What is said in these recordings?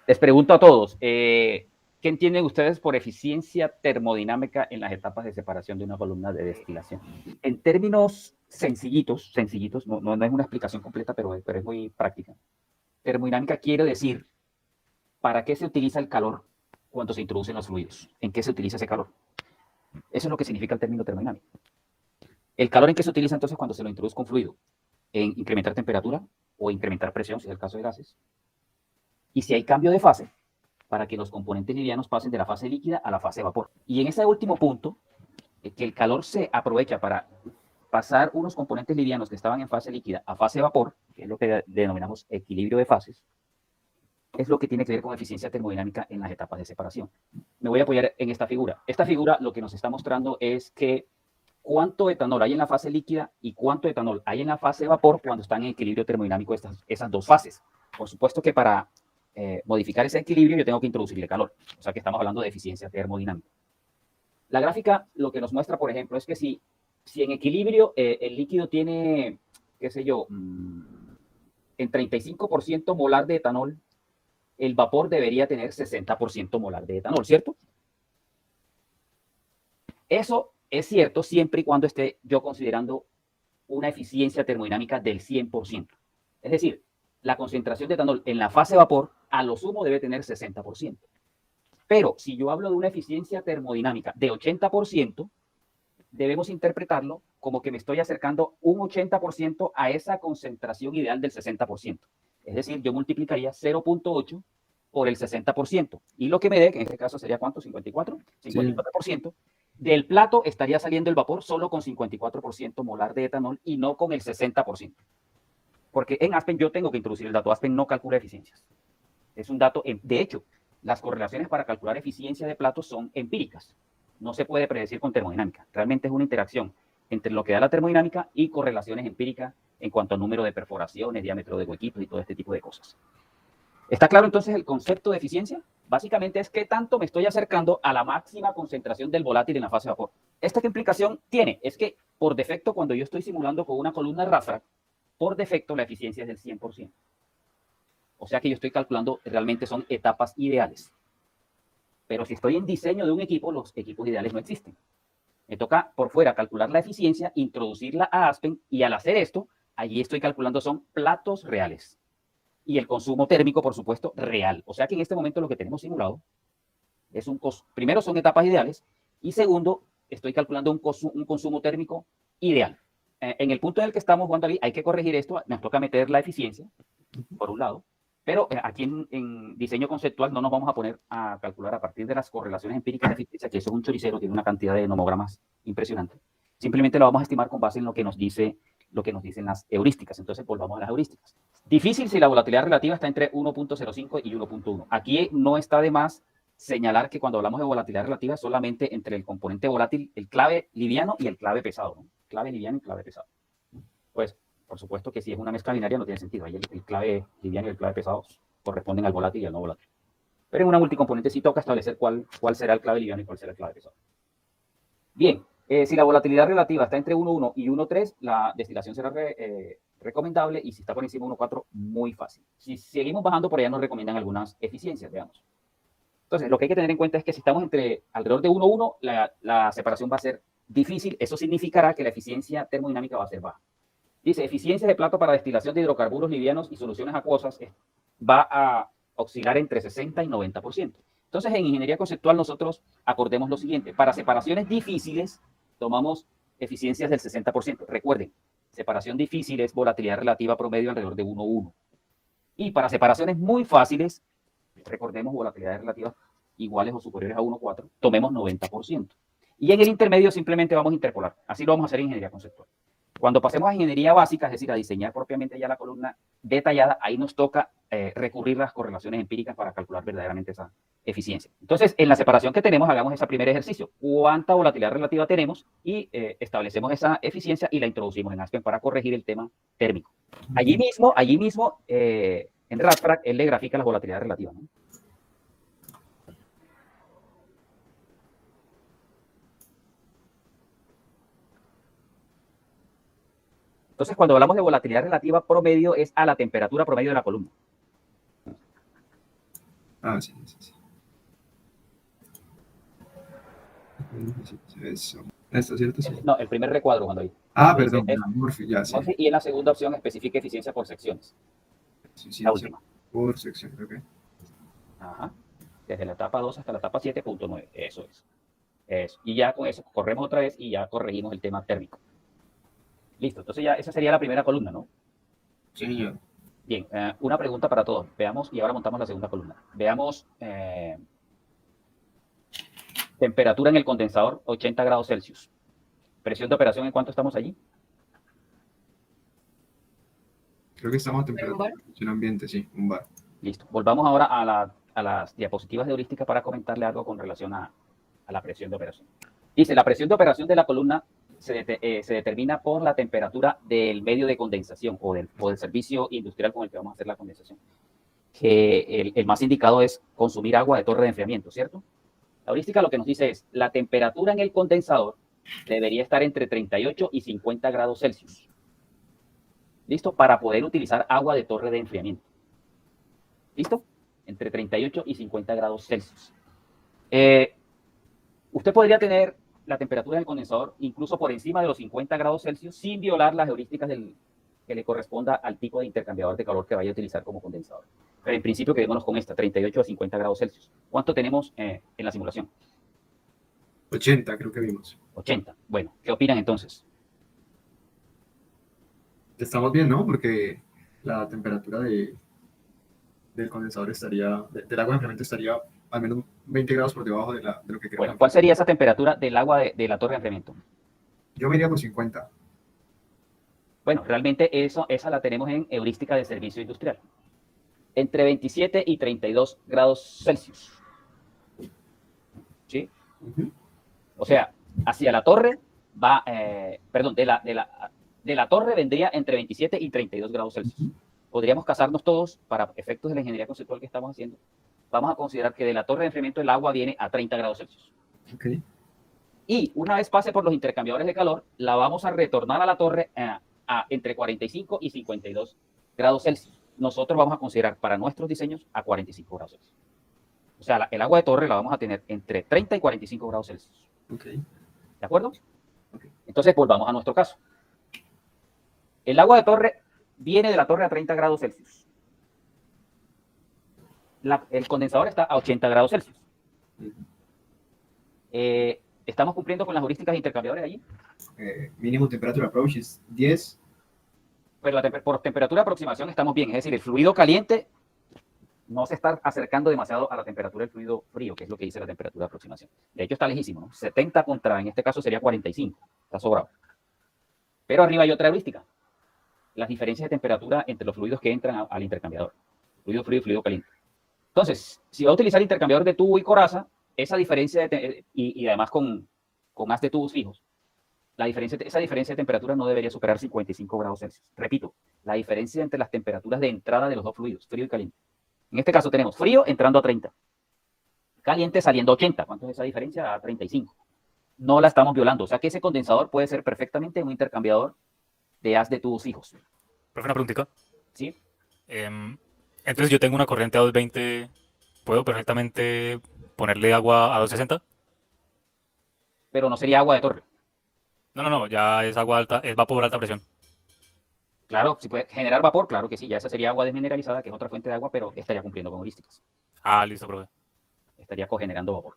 Les pregunto a todos, ¿qué entienden ustedes por eficiencia termodinámica en las etapas de separación de una columna de destilación? En términos sencillitos, no es una explicación completa, pero es muy práctica. Termodinámica quiere decir, ¿para qué se utiliza el calor cuando se introducen los fluidos? ¿En qué se utiliza ese calor? Eso es lo que significa el término termodinámico. ¿El calor en qué se utiliza entonces cuando se lo introduzca un fluido? En incrementar temperatura o incrementar presión, si es el caso de gases. Y si hay cambio de fase, para que los componentes livianos pasen de la fase líquida a la fase vapor. Y en ese último punto, que el calor se aprovecha para pasar unos componentes livianos que estaban en fase líquida a fase vapor, que es lo que denominamos equilibrio de fases, es lo que tiene que ver con eficiencia termodinámica en las etapas de separación. Me voy a apoyar en esta figura. Esta figura lo que nos está mostrando es que cuánto etanol hay en la fase líquida y cuánto etanol hay en la fase vapor cuando están en equilibrio termodinámico esas dos fases. Por supuesto que para modificar ese equilibrio yo tengo que introducirle calor. O sea que estamos hablando de eficiencia termodinámica. La gráfica lo que nos muestra, por ejemplo, es que si en equilibrio el líquido tiene, qué sé yo, en 35% molar de etanol, el vapor debería tener 60% molar de etanol, ¿cierto? Eso es cierto siempre y cuando esté yo considerando una eficiencia termodinámica del 100%. Es decir, la concentración de etanol en la fase vapor a lo sumo debe tener 60%. Pero si yo hablo de una eficiencia termodinámica de 80%, debemos interpretarlo como que me estoy acercando un 80% a esa concentración ideal del 60%. Es decir, yo multiplicaría 0.8 por el 60%. Y lo que me dé, que en este caso sería ¿cuánto? 54. 54%. Sí. Del plato estaría saliendo el vapor solo con 54% molar de etanol y no con el 60%. Porque en Aspen yo tengo que introducir el dato. Aspen no calcula eficiencias. Es un dato, de hecho, las correlaciones para calcular eficiencia de platos son empíricas. No se puede predecir con termodinámica. Realmente es una interacción entre lo que da la termodinámica y correlaciones empíricas en cuanto al número de perforaciones, diámetro de huequitos y todo este tipo de cosas. ¿Está claro entonces el concepto de eficiencia? Básicamente es qué tanto me estoy acercando a la máxima concentración del volátil en la fase de vapor. ¿Esta qué implicación tiene? Es que por defecto, cuando yo estoy simulando con una columna Rafrac, por defecto la eficiencia es del 100%. O sea que yo estoy calculando, realmente son etapas ideales. Pero si estoy en diseño de un equipo, los equipos ideales no existen. Me toca por fuera calcular la eficiencia, introducirla a Aspen y al hacer esto, allí estoy calculando son platos reales. Y el consumo térmico, por supuesto, real. O sea que en este momento lo que tenemos simulado es primero son etapas ideales y segundo, estoy calculando un consumo térmico ideal. En el punto en el que estamos, Juan David, hay que corregir esto, nos toca meter la eficiencia, por un lado, pero aquí en diseño conceptual no nos vamos a poner a calcular a partir de las correlaciones empíricas de eficiencia, que eso es un choricero, tiene una cantidad de nomogramas impresionante. Simplemente lo vamos a estimar con base en lo que nos dicen las heurísticas. Entonces volvamos a las heurísticas. Difícil si la volatilidad relativa está entre 1.05 y 1.1. Aquí no está de más señalar que cuando hablamos de volatilidad relativa solamente entre el componente volátil, el clave liviano y el clave pesado, ¿no? Clave liviano y clave pesado. Pues por supuesto que si es una mezcla binaria no tiene sentido. Ahí el clave liviano y el clave pesado corresponden al volátil y al no volátil. Pero en una multicomponente sí toca establecer cuál será el clave liviano y cuál será el clave pesado. Bien, si la volatilidad relativa está entre 1.1 y 1.3, la destilación será recomendable, y si está por encima de 1.4, muy fácil. Si seguimos bajando, por allá nos recomiendan algunas eficiencias, veamos. Entonces, lo que hay que tener en cuenta es que si estamos alrededor de 1.1, la separación va a ser difícil. Eso significará que la eficiencia termodinámica va a ser baja. Dice, eficiencia de plato para destilación de hidrocarburos livianos y soluciones acuosas va a oscilar entre 60 y 90%. Entonces, en ingeniería conceptual nosotros acordemos lo siguiente. Para separaciones difíciles, tomamos eficiencias del 60%. Recuerden, separación difícil es volatilidad relativa promedio alrededor de 1.1. Y para separaciones muy fáciles, recordemos volatilidades relativas iguales o superiores a 1.4, tomemos 90%. Y en el intermedio simplemente vamos a interpolar. Así lo vamos a hacer en ingeniería conceptual. Cuando pasemos a ingeniería básica, es decir, a diseñar propiamente ya la columna detallada, ahí nos toca recurrir a las correlaciones empíricas para calcular verdaderamente esa eficiencia. Entonces, en la separación que tenemos, hagamos ese primer ejercicio. ¿Cuánta volatilidad relativa tenemos? Y establecemos esa eficiencia y la introducimos en Aspen para corregir el tema térmico. Allí mismo en Radfrac, él le grafica las volatilidades relativas, ¿no? Entonces, cuando hablamos de volatilidad relativa promedio, es a la temperatura promedio de la columna. Ah, sí, sí, sí. Eso. ¿Esto cierto? Sí. No, el primer recuadro cuando hay. Ah, Dice perdón, Murphy, ya sí. Murphy, y en la segunda opción especifica eficiencia por secciones. La Eficiencia última. por sección, ok. Ajá. Desde la etapa 2 hasta la etapa 7.9. Eso es. Eso. Y ya con eso corremos otra vez y ya corregimos el tema térmico. Listo. Entonces ya esa sería la primera columna, ¿no? Sí, señor. Bien, una pregunta para todos. Veamos, y ahora montamos la segunda columna. Veamos temperatura en el condensador, 80 grados Celsius. Presión de operación, ¿en cuánto estamos allí? Creo que estamos a temperatura en ambiente, sí, un bar. Listo. Volvamos ahora a las diapositivas de heurística para comentarle algo con relación a la presión de operación. Dice, la presión de operación de la columna se determina por la temperatura del medio de condensación o del servicio industrial con el que vamos a hacer la condensación. Que el más indicado es consumir agua de torre de enfriamiento, ¿cierto? La heurística lo que nos dice es, la temperatura en el condensador debería estar entre 38 y 50 grados Celsius. ¿Listo? Para poder utilizar agua de torre de enfriamiento. ¿Listo? Entre 38 y 50 grados Celsius. Usted podría tener la temperatura del condensador incluso por encima de los 50 grados Celsius sin violar las heurísticas que le corresponda al tipo de intercambiador de calor que vaya a utilizar como condensador. Pero en principio quedémonos con esta, 38 a 50 grados Celsius. ¿Cuánto tenemos en la simulación? 80, creo que vimos. 80. Bueno, ¿qué opinan entonces? Estamos bien, ¿no? Porque la temperatura del condensador estaría, del agua de enfriamiento estaría al menos 20 grados por debajo de lo que queremos. Bueno, ¿cuál sería esa temperatura del agua de la torre de enfriamiento? Yo me iría por 50. Bueno, realmente esa la tenemos en heurística de servicio industrial. Entre 27 y 32 grados Celsius. ¿Sí? O sea, hacia la torre va, perdón, de la torre vendría entre 27 y 32 grados Celsius. Podríamos casarnos todos para efectos de la ingeniería conceptual que estamos haciendo. Vamos a considerar que de la torre de enfriamiento el agua viene a 30 grados Celsius. Okay. Y una vez pase por los intercambiadores de calor, la vamos a retornar a la torre a entre 45 y 52 grados Celsius. Nosotros vamos a considerar para nuestros diseños a 45 grados Celsius. O sea, el agua de torre la vamos a tener entre 30 y 45 grados Celsius. Okay. ¿De acuerdo? Okay. Entonces, volvamos a nuestro caso. El agua de torre viene de la torre a 30 grados Celsius. El condensador está a 80 grados Celsius. ¿Estamos cumpliendo con las heurísticas de intercambiadores allí? Mínimo temperature approach es 10. Pero por temperatura de aproximación estamos bien. Es decir, el fluido caliente no se está acercando demasiado a la temperatura del fluido frío, que es lo que dice la temperatura de aproximación. De hecho, está lejísimo, ¿no? 70 contra, en este caso, sería 45. Está sobrado. Pero arriba hay otra heurística. Las diferencias de temperatura entre los fluidos que entran al intercambiador. Fluido frío y fluido caliente. Entonces, si va a utilizar intercambiador de tubo y coraza, esa diferencia, y además con haz de tubos fijos, esa diferencia de temperatura no debería superar 55 grados Celsius. Repito, la diferencia entre las temperaturas de entrada de los dos fluidos, frío y caliente. En este caso tenemos frío entrando a 30, caliente saliendo a 80. ¿Cuánto es esa diferencia? A 35. No la estamos violando. O sea que ese condensador puede ser perfectamente un intercambiador de haz de tubos fijos. Profe, una preguntita. ¿Sí? Entonces yo tengo una corriente a 220, ¿puedo perfectamente ponerle agua a 260? Pero no sería agua de torre. No, ya es agua alta, es vapor a alta presión. Claro, si puede generar vapor, claro que sí, ya esa sería agua desmineralizada, que es otra fuente de agua, pero estaría cumpliendo con heurísticas. Ah, listo, profe. Estaría cogenerando vapor.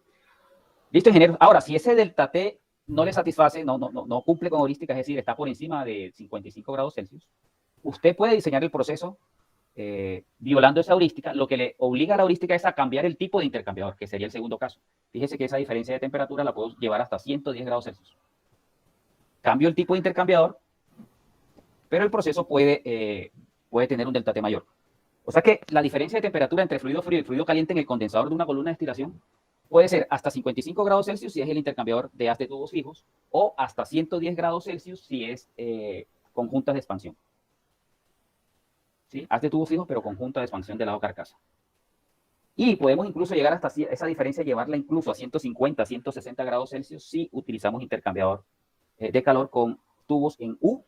Listo, ingeniero. Ahora, si ese delta T no le satisface, no cumple con heurísticas, es decir, está por encima de 55 grados Celsius, usted puede diseñar el proceso violando esa heurística. Lo que le obliga a la heurística es a cambiar el tipo de intercambiador, que sería el segundo caso. Fíjese que esa diferencia de temperatura la puedo llevar hasta 110 grados Celsius. Cambio el tipo de intercambiador, pero el proceso puede tener un delta T mayor. O sea que la diferencia de temperatura entre fluido frío y fluido caliente en el condensador de una columna de destilación puede ser hasta 55 grados Celsius si es el intercambiador de haz de tubos fijos, o hasta 110 grados Celsius si es conjuntas de expansión. ¿Sí? Haz de tubos fijos, pero conjunta de expansión del lado carcasa. Y podemos incluso llegar hasta esa diferencia, llevarla incluso a 150, 160 grados Celsius si utilizamos intercambiador de calor con tubos en U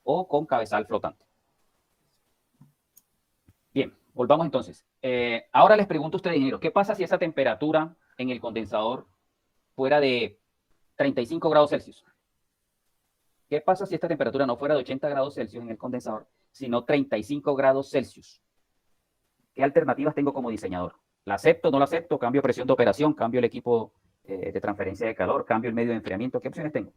o con cabezal flotante. Bien, Volvamos entonces. Ahora les pregunto a ustedes, ingeniero, ¿qué pasa si esa temperatura en el condensador fuera de 35 grados Celsius? ¿Qué pasa si esta temperatura no fuera de 80 grados Celsius en el condensador, sino 35 grados Celsius? ¿Qué alternativas tengo como diseñador? ¿La acepto, no la acepto? ¿Cambio presión de operación? ¿Cambio el equipo de transferencia de calor? ¿Cambio el medio de enfriamiento? ¿Qué opciones tengo?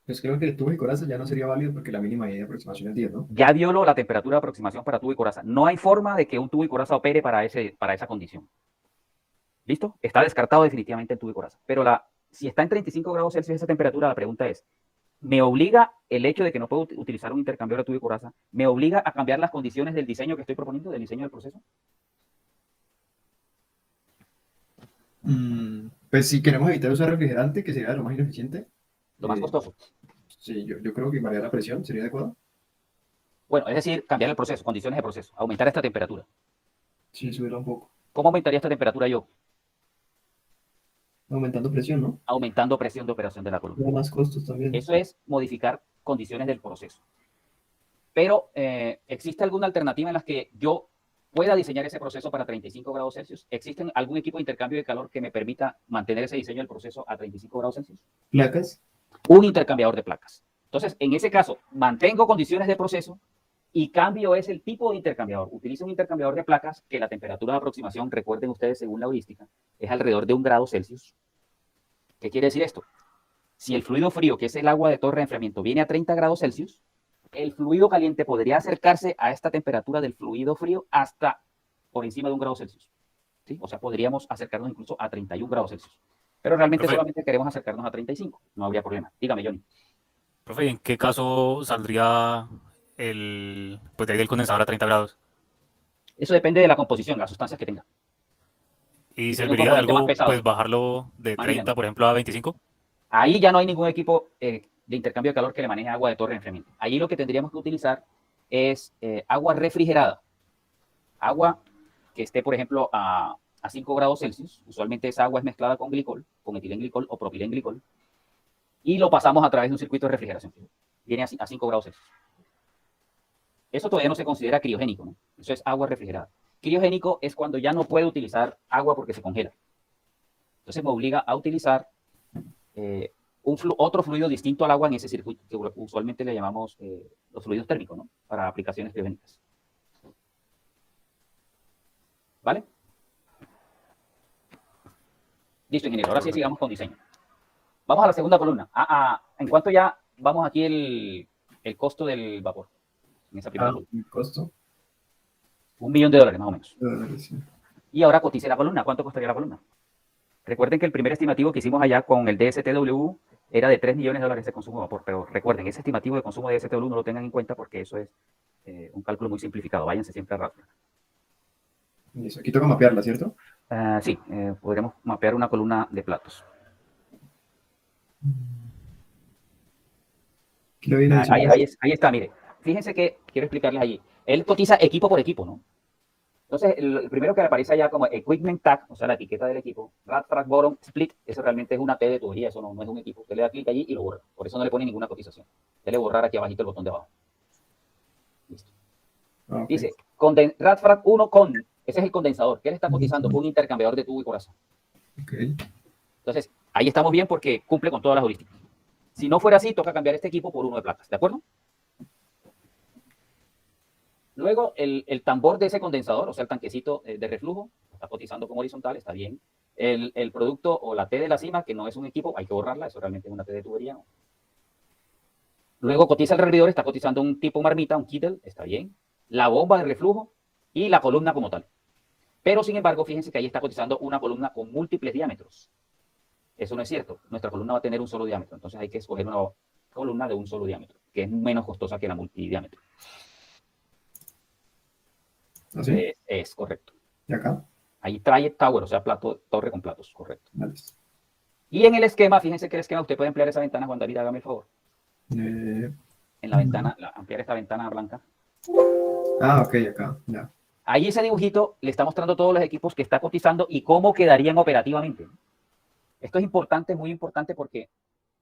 Pues creo que el tubo y coraza ya no sería válido porque la mínima de aproximación es 10, ¿no? Ya violo la temperatura de aproximación para tubo y coraza. No hay forma de que un tubo y coraza opere para esa condición. ¿Listo? Está descartado definitivamente el tubo y coraza. Pero si está en 35 grados Celsius esa temperatura, la pregunta es, ¿me obliga el hecho de que no puedo utilizar un intercambiador de tubo y coraza? ¿Me obliga a cambiar las condiciones del diseño que estoy proponiendo, del diseño del proceso? Pues si queremos evitar usar refrigerante, que sería lo más ineficiente, Lo más costoso. sí, yo creo que variar la presión sería adecuado. Bueno, es decir, cambiar el proceso, condiciones de proceso, aumentar esta temperatura. Sí, subirla un poco. ¿Cómo aumentaría esta temperatura yo? Aumentando presión, ¿no? Aumentando presión de operación de la columna. Da más costos también. Eso es modificar condiciones del proceso. Pero, ¿existe alguna alternativa en la que yo pueda diseñar ese proceso para 35 grados Celsius? ¿Existe algún equipo de intercambio de calor que me permita mantener ese diseño del proceso a 35 grados Celsius? Placas. Un intercambiador de placas. Entonces, en ese caso, mantengo condiciones de proceso y cambio es el tipo de intercambiador. Utilizo un intercambiador de placas que la temperatura de aproximación, recuerden ustedes según la heurística, es alrededor de 1 grado Celsius. ¿Qué quiere decir esto? Si el fluido frío, que es el agua de torre de enfriamiento, viene a 30 grados Celsius, el fluido caliente podría acercarse a esta temperatura del fluido frío hasta por encima de 1 grado Celsius. ¿Sí? O sea, podríamos acercarnos incluso a 31 grados Celsius. Pero realmente Profe. solamente queremos acercarnos a 35. No habría problema. Dígame, Johnny. Profe, ¿y en qué caso saldría pues de ahí del condensador a 30 grados? Eso depende de la composición, las sustancias que tenga. ¿Y Si tiene un serviría de componente más algo, pesado, pues bajarlo de más liviano. 30, por ejemplo, a 25? Ahí ya no hay ningún equipo de intercambio de calor que le maneje agua de torre de enfriamiento. Allí lo que tendríamos que utilizar es agua refrigerada. Agua que esté, por ejemplo, a 5 grados Celsius. Usualmente esa agua es mezclada con glicol, con etilenglicol o propilenglicol. Y lo pasamos a través de un circuito de refrigeración. Viene a 5 grados Celsius. Eso todavía no se considera criogénico, ¿no? Eso es agua refrigerada. Criogénico es cuando ya no puedo utilizar agua porque se congela. Entonces me obliga a utilizar otro fluido distinto al agua en ese circuito, que usualmente le llamamos los fluidos térmicos, ¿no? Para aplicaciones criogénicas. ¿Vale? Listo, ingeniero. Ahora sí sigamos con diseño. Vamos a la segunda columna. En cuanto ya vamos aquí el costo del vapor. En esa primera columna. ¿El costo? $1 millón más o menos. Sí. Y ahora cotice la columna. ¿Cuánto costaría la columna? Recuerden que el primer estimativo que hicimos allá con el DSTW era de $3 millones de consumo de vapor. Pero recuerden, ese estimativo de consumo de DSTW no lo tengan en cuenta porque eso es un cálculo muy simplificado. Váyanse siempre a RATFRAC. Eso, aquí toca mapearla, ¿cierto? Sí, podremos mapear una columna de platos. Ahí está, mire. Fíjense que quiero explicarles allí. Él cotiza equipo por equipo, ¿no? Entonces, el primero que le aparece allá como Equipment Tag, o sea, la etiqueta del equipo, RATFRAC Bottom Split, eso realmente es una T de tubería, eso no es un equipo. Usted le da clic allí y lo borra. Por eso no le pone ninguna cotización. Dele borrar aquí abajito el botón de abajo. Listo. Okay. Dice, RATFRAC 1 ese es el condensador. ¿Qué le está cotizando? Un intercambiador de tubo y corazón. Okay. Entonces, ahí estamos bien porque cumple con todas las heurísticas. Si no fuera así, toca cambiar este equipo por uno de placas, ¿de acuerdo? Luego, el tambor de ese condensador, o sea, el tanquecito de reflujo, está cotizando como horizontal, está bien. El producto o la T de la cima, que no es un equipo, hay que borrarla, eso realmente es una T de tubería, ¿no? Luego cotiza el hervidor, está cotizando un tipo marmita, un Kittel, está bien. La bomba de reflujo y la columna como tal. Pero, sin embargo, fíjense que ahí está cotizando una columna con múltiples diámetros. Eso no es cierto. Nuestra columna va a tener un solo diámetro. Entonces hay que escoger una columna de un solo diámetro, que es menos costosa que la multidiámetro. ¿Así? Es correcto. ¿Y acá? Ahí trae tower, o sea, torre con platos, correcto. Vale. Y en el esquema, fíjense que el esquema, usted puede ampliar esa ventana, Juan David, hágame el favor. En la ventana, ampliar esta ventana blanca. Ok, acá, ya. Ahí ese dibujito le está mostrando todos los equipos que está cotizando y cómo quedarían operativamente. Esto es importante, muy importante, porque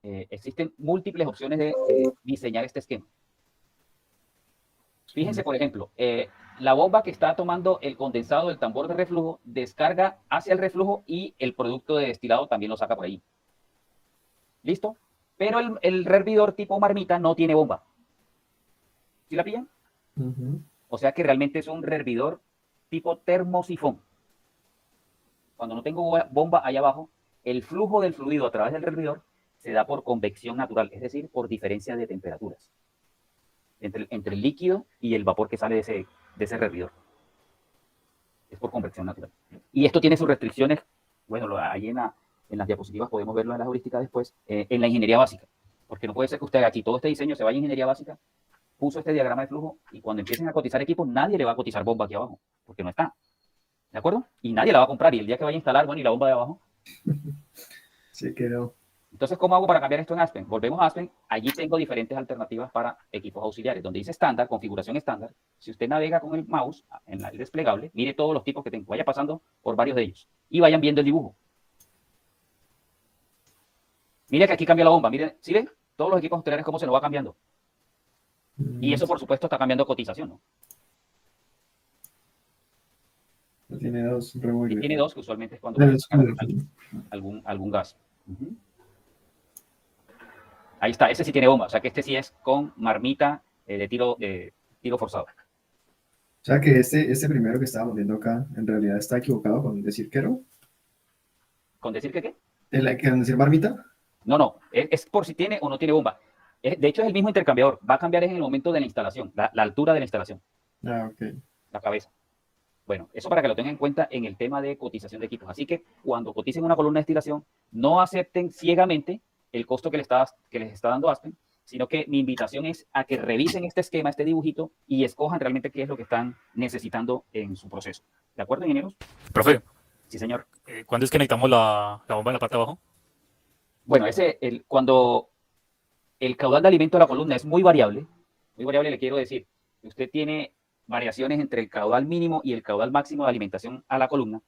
existen múltiples opciones de diseñar este esquema. Fíjense, por ejemplo, la bomba que está tomando el condensado del tambor de reflujo descarga hacia el reflujo y el producto de destilado también lo saca por ahí. ¿Listo? Pero el hervidor tipo marmita no tiene bomba. ¿Sí la pillan? Ujú. O sea que realmente es un hervidor tipo termosifón. Cuando no tengo bomba allá abajo, el flujo del fluido a través del hervidor se da por convección natural, es decir, por diferencia de temperaturas entre el líquido y el vapor que sale de ese hervidor. Es por convección natural. Y esto tiene sus restricciones, bueno, ahí en las diapositivas podemos verlo en la heurística después, en la ingeniería básica. Porque no puede ser que usted aquí todo este diseño se vaya a ingeniería básica, puso este diagrama de flujo y cuando empiecen a cotizar equipos, nadie le va a cotizar bomba aquí abajo, porque no está. ¿De acuerdo? Y nadie la va a comprar. Y el día que vaya a instalar, bueno, y la bomba de abajo. Sí, que no. Entonces, ¿cómo hago para cambiar esto en Aspen? Volvemos a Aspen. Allí tengo diferentes alternativas para equipos auxiliares. Donde dice estándar, configuración estándar. Si usted navega con el mouse en el desplegable, mire todos los tipos que tengo. Vaya pasando por varios de ellos. Y vayan viendo el dibujo. Mire que aquí cambia la bomba. Mire, ¿sí ven? Todos los equipos auxiliares cómo se nos va cambiando. Y eso, por supuesto, está cambiando cotización, ¿no? Tiene dos, re muy Y tiene bien. dos, que usualmente es cuando Pero voy a es sacar cool. algún gas. Ujú. Ahí está, ese sí tiene bomba. O sea que este sí es con marmita de tiro forzado. O sea que este primero que estábamos viendo acá, en realidad está equivocado con decir quero. ¿Con decir que qué? ¿Con decir marmita? No, no, es por si tiene o no tiene bomba. De hecho, es el mismo intercambiador. Va a cambiar en el momento de la instalación, la altura de la instalación, Ah, ok. la cabeza. Bueno, eso para que lo tengan en cuenta en el tema de cotización de equipos. Así que cuando coticen una columna de destilación, no acepten ciegamente el costo que les está dando Aspen, sino que mi invitación es a que revisen este esquema, este dibujito, y escojan realmente qué es lo que están necesitando en su proceso. ¿De acuerdo, ingenieros? Profe, Sí, señor. ¿cuándo es que necesitamos la bomba en la parte de abajo? Bueno, cuando el caudal de alimento de la columna es muy variable le quiero decir, que usted tiene variaciones entre el caudal mínimo y el caudal máximo de alimentación a la columna.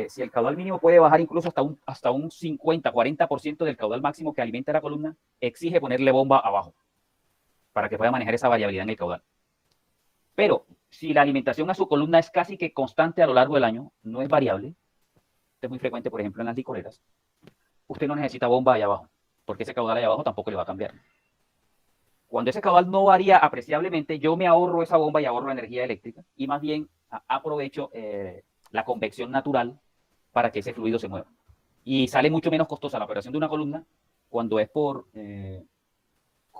Si el caudal mínimo puede bajar incluso hasta un 50-40% del caudal máximo que alimenta la columna, exige ponerle bomba abajo para que pueda manejar esa variabilidad en el caudal. Pero si la alimentación a su columna es casi que constante a lo largo del año, no es variable, esto es muy frecuente, por ejemplo, en las licoreras, usted no necesita bomba allá abajo, porque ese caudal allá abajo tampoco le va a cambiar. Cuando ese caudal no varía apreciablemente, yo me ahorro esa bomba y ahorro energía eléctrica y más bien aprovecho la convección natural para que ese fluido se mueva. Y sale mucho menos costosa la operación de una columna cuando es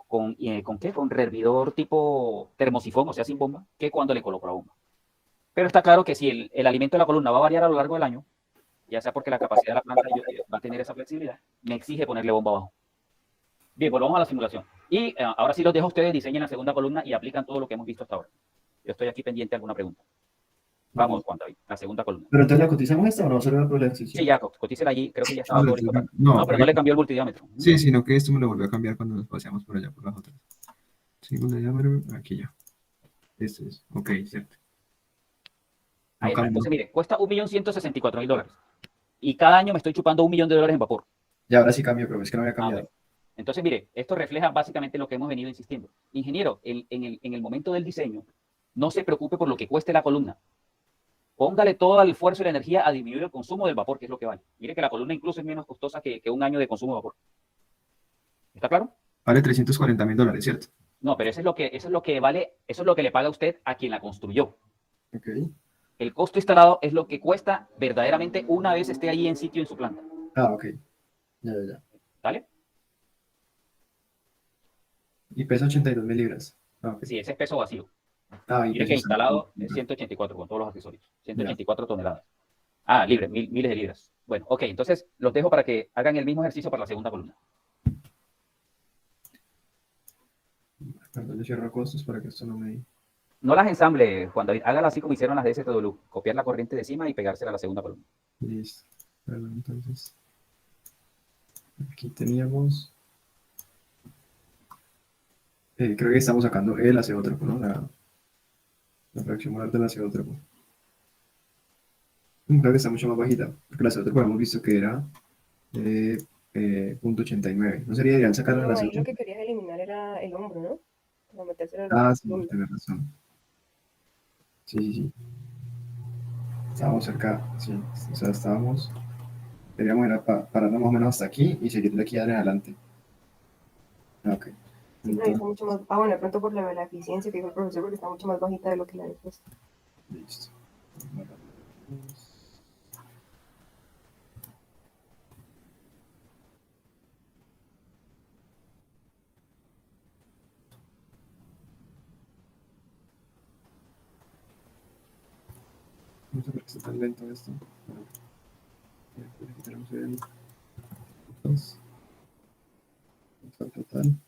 ¿con qué? Con hervidor tipo termosifón, o sea, sin bomba, que cuando le coloco la bomba. Pero está claro que si el alimento de la columna va a variar a lo largo del año, ya sea porque la capacidad de la planta va a tener esa flexibilidad, me exige ponerle bomba abajo. Bien, volvamos a la simulación. Y ahora sí los dejo a ustedes, diseñen la segunda columna y aplican todo lo que hemos visto hasta ahora. Yo estoy aquí pendiente de alguna pregunta. Vamos, Juan David, la segunda columna. ¿Pero entonces la cotizamos esta o no? Solo por el Sí, ejercicio. ya, cotícela allí, creo que ya estaba No, todo listo acá. no, No, pero no le cambió el multidiámetro. sí, sino que esto me lo volvió a cambiar cuando nos paseamos por allá por las otras. Segunda diámetro, aquí ya. Este es. Ok, cierto. Ahí No está. cambió. Entonces, mire, cuesta $1.164.000. Y cada año me estoy chupando $1 millón en vapor. Y ahora sí cambió, pero es que no había Ah, cambiado. bueno. Entonces, mire, esto refleja básicamente lo que hemos venido insistiendo. Ingeniero, en el momento del diseño, no se preocupe por lo que cueste la columna. Póngale todo el esfuerzo y la energía a disminuir el consumo del vapor, que es lo que vale. Mire que la columna incluso es menos costosa que un año de consumo de vapor. ¿Está claro? Vale $340.000, ¿cierto? No, pero eso es lo que vale, eso es lo que le paga usted a quien la construyó. Ok. El costo instalado es lo que cuesta verdaderamente una vez esté ahí en sitio en su planta. Ah, ok. Ya, ya, ya. ¿Vale? Y pesa 82.000 libras. Ah, ok. Sí, ese es peso vacío. Ah, y Mire peso que instalado es está. 184 con todos los accesorios. Ya. 184 toneladas. Ah, libre, miles de libras. Bueno, ok, entonces los dejo para que hagan el mismo ejercicio para la segunda columna. Perdón, yo cierro costos para que esto no me... No las ensamble, Juan David, hágala así como hicieron las de STW. Copiar la corriente de encima y pegársela a la segunda columna. Listo. Perdón, entonces, aquí teníamos... creo que estamos sacando el azeótropo, ¿no? La fracción molar del azeótropo. Creo que está mucho más bajita, porque el azeótropo hemos visto que era de 0.89. ¿No sería ideal sacarla al No, ahí lo azeótropo? que querías eliminar era el hombro, ¿no? Para metérselo a la Ah, sí, columna. tienes razón. Sí, sí, sí. Estábamos cerca, sí. O sea, estábamos. Deberíamos ir pararnos más o menos hasta aquí y seguir de aquí en adelante. Ah, ok. Sí, pero ahí está Entonces, mucho más. Ah, bueno, de pronto por lo de la eficiencia que dijo el profesor, porque está mucho más bajita de lo que la de pues. listo. No sé por qué está tan lento esto. Bueno, aquí tenemos el dos, el total.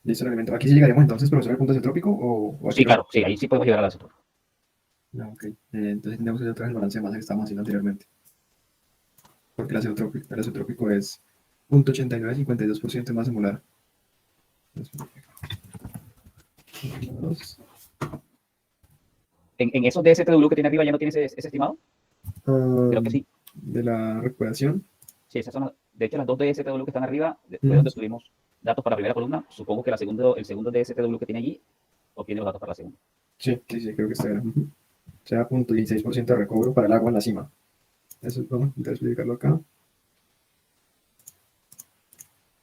Listo el elemento. Aquí sí llegaremos entonces, profesor, al punto isotrópico o aquí Sí, no. claro, sí, ahí sí podemos llegar a la acetona. No, ok. Entonces tenemos que hacer otra vez el balance de masa que estábamos haciendo anteriormente. Porque el azotrópico es 0.8952% de masa molar. Dos. En esos DSTW que tiene arriba ya no tiene ese estimado. Creo que sí. De la recuperación. Sí, esas son de hecho las dos DSTW que están arriba, fue donde tuvimos datos para la primera columna. Supongo que el segundo DSTW que tiene allí obtiene los datos para la segunda. Sí, sí, sí, creo que está bien. O sea, 0.16% de recobro para el agua en la cima. Eso vamos a intentar explicarlo acá.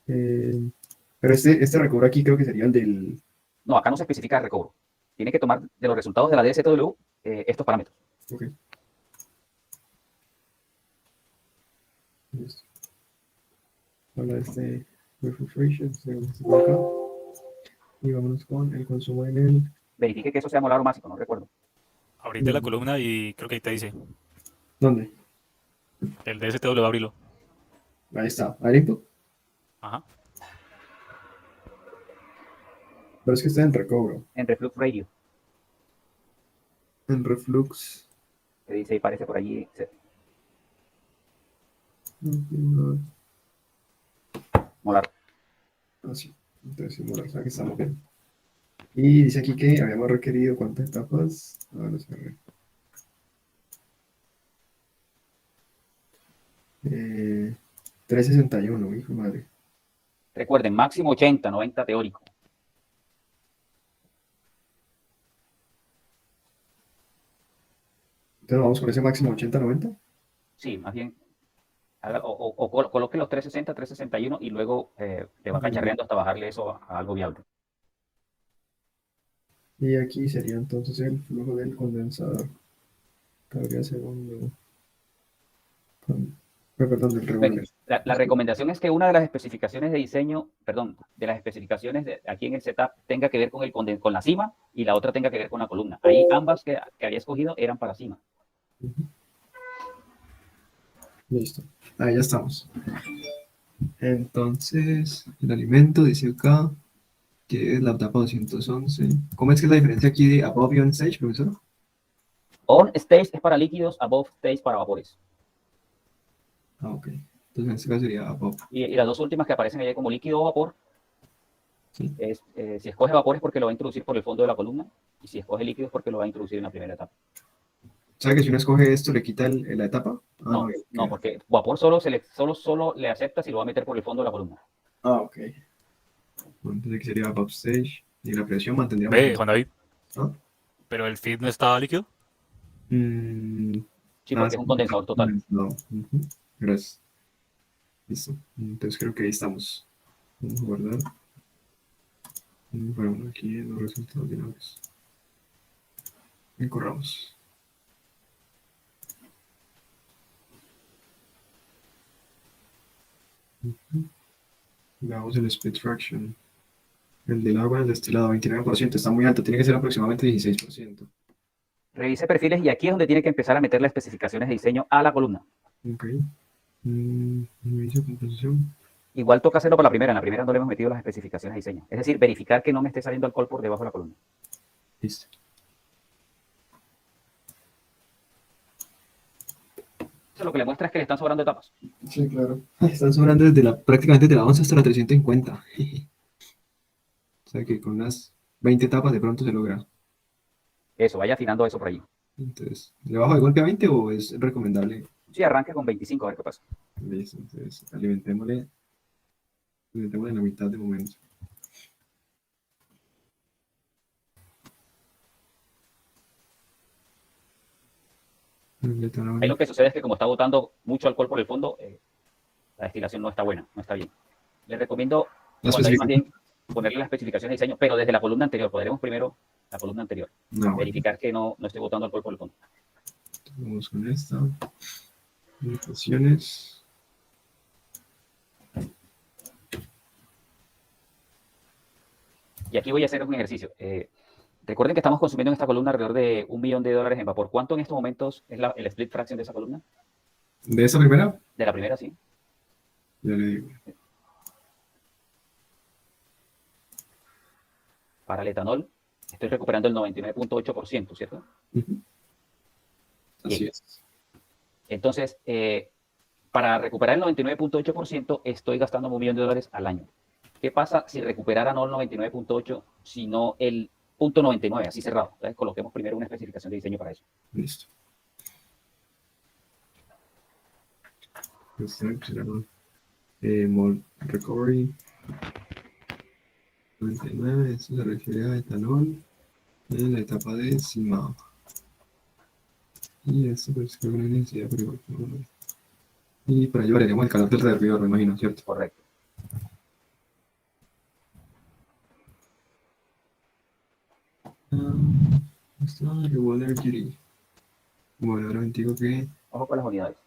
Pero este recobro aquí creo que sería el del... No, acá no se especifica el recobro. Tiene que tomar de los resultados de la DSTW estos parámetros. Ok. Listo. Habla de este refrigeration, según este por acá. Y vámonos con el consumo en el... Verifique que eso sea molar o másico, no recuerdo. Abrite la columna y creo que ahí te dice. ¿Dónde? El DSTW, abrilo. Ahí está. Air input. Ajá. Pero es que está en recobro. En Reflux Radio, En reflux. que dice, parece por allí. Molar. Así. Entonces, simular, o sea que estamos bien. Y dice aquí que habíamos requerido cuántas etapas. A ver, cerré. 361, hijo de madre. Recuerden, máximo 80, 90 teórico. Entonces vamos por ese máximo 80-90. Sí, más bien. Coloque los 360, 361 y luego le va cacharreando hasta bajarle eso a algo viable. Y aquí sería entonces el flujo del condensador. Cabría segundo. Perdón, del revólver. La recomendación es que una de las especificaciones de diseño, perdón, de las especificaciones aquí en el setup tenga que ver con la cima y la otra tenga que ver con la columna. Ahí ambas que había escogido eran para cima. Listo. Ahí ya estamos. Entonces, el alimento dice acá que es la etapa 211. ¿Cómo es que es la diferencia aquí de above y on stage, profesor? On stage es para líquidos, above stage para vapores. Ah, ok. Entonces en este caso sería above. Y las dos últimas que aparecen ahí como líquido o vapor, Sí. si escoge vapor es porque lo va a introducir por el fondo de la columna y si escoge líquido es porque lo va a introducir en la primera etapa. ¿Sabe que si uno escoge esto le quita la etapa? Ah, No, no, porque vapor solo le acepta si lo va a meter por el fondo de la columna. Ah, ok. Bueno, entonces aquí sería above stage y la presión mantendríamos. Ve, Juan David. ¿Ah? ¿Pero el feed no está líquido? Sí, porque es un condensador total. No. Gracias. Listo. Entonces creo que ahí estamos. Vamos a guardar. Bueno, aquí los resultados de una vez. Y corramos. Veamos el split fraction. El del agua en el destilado, 29%. Está muy alto, tiene que ser aproximadamente 16%. Revise perfiles y aquí es donde tiene que empezar a meter las especificaciones de diseño a la columna. Ok. Inicio composición. Igual toca hacerlo para la primera. En la primera no le hemos metido las especificaciones de diseño. Es decir, verificar que no me esté saliendo alcohol por debajo de la columna. Listo. Eso lo que le muestra es que le están sobrando etapas. Sí, claro. Están sobrando prácticamente de la 11 hasta la 350. O sea que con unas 20 etapas de pronto se logra. Eso, vaya afinando eso por allí. Entonces, ¿le bajo de golpe a 20 o es recomendable? Sí, arranque con 25 a ver qué pasa. Listo, entonces alimentémosle la mitad de momento. Ahí lo que sucede es que como está botando mucho alcohol por el fondo, la destilación no está buena, no está bien. Les recomiendo cuando hay más bien ponerle las especificaciones de diseño, pero desde la columna anterior. Podremos primero la columna anterior. No, Verificar que no esté botando alcohol por el fondo. vamos con esta. Limitaciones. Y aquí voy a hacer un ejercicio. Recuerden que estamos consumiendo en esta columna alrededor de $1 millón en vapor. ¿Cuánto en estos momentos es el split fraction de esa columna? ¿De esa primera? De la primera, sí. Ya le digo. Para el etanol, estoy recuperando el 99.8%, ¿cierto? Así Bien. es. Entonces, para recuperar el 99.8%, estoy gastando $1 millón al año. ¿Qué pasa si recuperara no el 99.8, sino el 0.99, así cerrado? Entonces, coloquemos primero una especificación de diseño para eso. Listo. Mol recovery 99, esto se refiere a etanol en la etapa de cimado. Y esto pues creo que no hay necesidad, pero igual, bueno. Y para ello haremos el calor del servidor, me imagino, ¿cierto? Correcto. Está el Water Duty. Bueno, ahora me digo que Ojo con las unidades.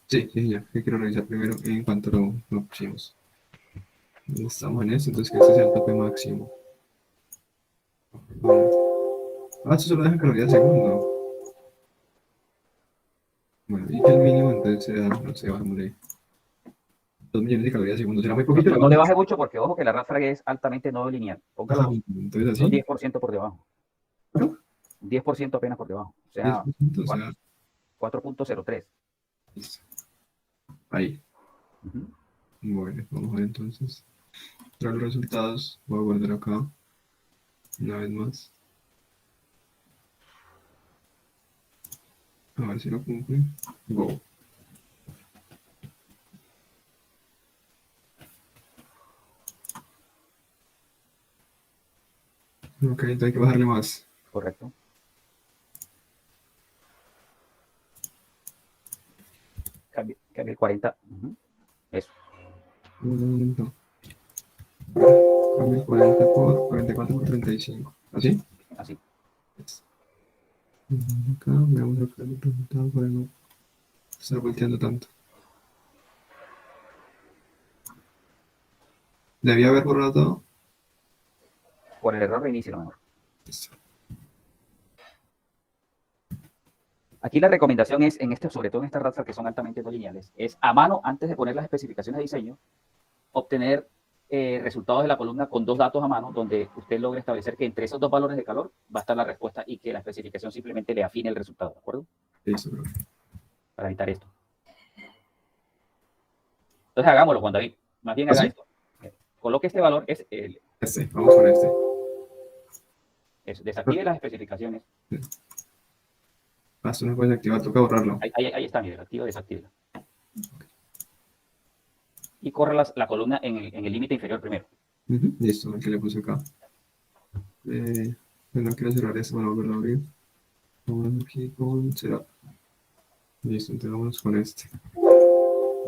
sí, ya, que quiero revisar primero en cuanto lo pusimos. Estamos en eso, entonces que este sea el tope máximo. Bueno. Esto solo deja calorías segundo. Bueno, y que el mínimo entonces sea, no sé, bajémosle 2 millones de calorías segundo. Será muy poquito. No le baje mucho porque, ojo, que la ráfaga es altamente no lineal. Póngalo Entonces un así. 10% por debajo. ¿No? Un 10% apenas por debajo. O sea, 10%, o sea, 4.03. listo. Ahí. Uh-huh. Bueno, vamos a ver entonces. Tras los resultados, voy a guardar acá. Una vez más. A ver si lo cumple. Go. Ok, entonces hay que bajarle más. Correcto. Cambie el 40. Uh-huh. Eso. No. Cambio 40 por 44 por 35. ¿Así? Así. Acá veamos acá el resultado para no estar volteando tanto. Debía haber borrado todo. Por el error reinicio, mejor. Listo. Aquí la recomendación es, sobre todo en estas razas que son altamente no lineales, es a mano, antes de poner las especificaciones de diseño, obtener resultados de la columna con 2 datos a mano, donde usted logre establecer que entre esos 2 valores de calor va a estar la respuesta y que la especificación simplemente le afine el resultado, ¿de acuerdo? Listo, bro. Para evitar esto. Entonces hagámoslo, Juan David. Más bien haga ¿Sí? esto. Coloque este valor, Vamos con este. desactive las especificaciones. Esto no puede activar, toca borrarlo. Ahí está, mire, activa, desactiva. Y corre la columna en el límite inferior primero. Listo, el que le puse acá. No quiero cerrar esto para volverlo a abrir. Vamos aquí con setup. Listo, entonces vamos con este.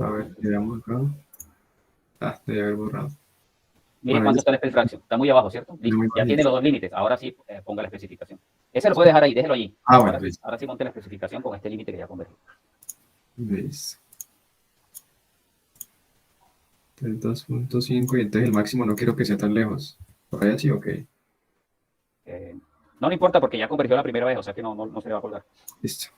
A ver, le damos acá. Debe haber borrado. Mire cuánto está la especificación. Está muy abajo, ¿cierto? Listo. Ya tiene los 2 límites. Ahora sí, ponga la especificación. Ese lo puede dejar ahí, déjelo allí. Bueno, ahora sí monte la especificación con este límite que ya convertí. Listo. 32.5 y entonces el máximo no quiero que sea tan lejos. ¿Por ahí así o qué? No le importa porque ya convergió la primera vez, o sea que no se le va a colgar. Listo.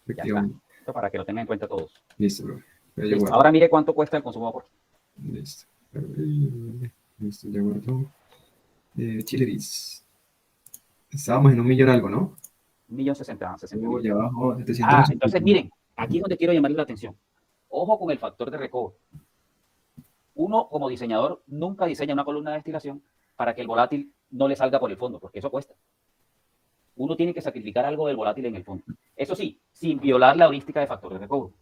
Ya está. Esto para que lo tengan en cuenta todos. Listo, bro. Ya Listo. guardo. Ahora mire cuánto cuesta el consumo de vapor. Listo. Listo, ya guardo. Chileris. Estábamos en 1.000.000 algo, ¿no? 1.060.000. Uy, abajo, 700. Ah, entonces miren, aquí es donde quiero llamarle la atención. Ojo con el factor de recobro. Uno, como diseñador, nunca diseña una columna de destilación para que el volátil no le salga por el fondo, porque eso cuesta. Uno tiene que sacrificar algo del volátil en el fondo. Eso sí, sin violar la heurística de factor de recobro.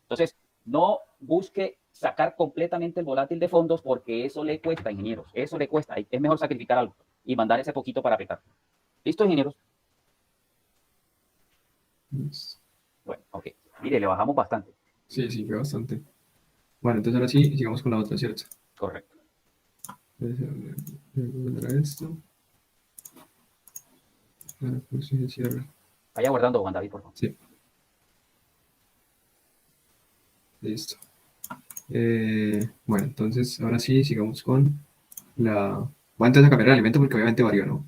Entonces, no busque sacar completamente el volátil de fondos porque eso le cuesta, ingenieros. Eso le cuesta. Es mejor sacrificar algo y mandar ese poquito para petar. ¿Listo, ingenieros? Bueno, ok. Mire, le bajamos bastante. Sí, sí, fue bastante. Bueno, entonces ahora sí, sigamos con la otra, ¿cierto? Correcto. Entonces, voy a dar esto. Ahora, pues, sí, cierra. Vaya guardando, Juan David, por favor. Sí. Listo. Bueno, entonces ahora sí, sigamos con la... Voy entonces a cambiar el alimento porque obviamente varió, ¿no?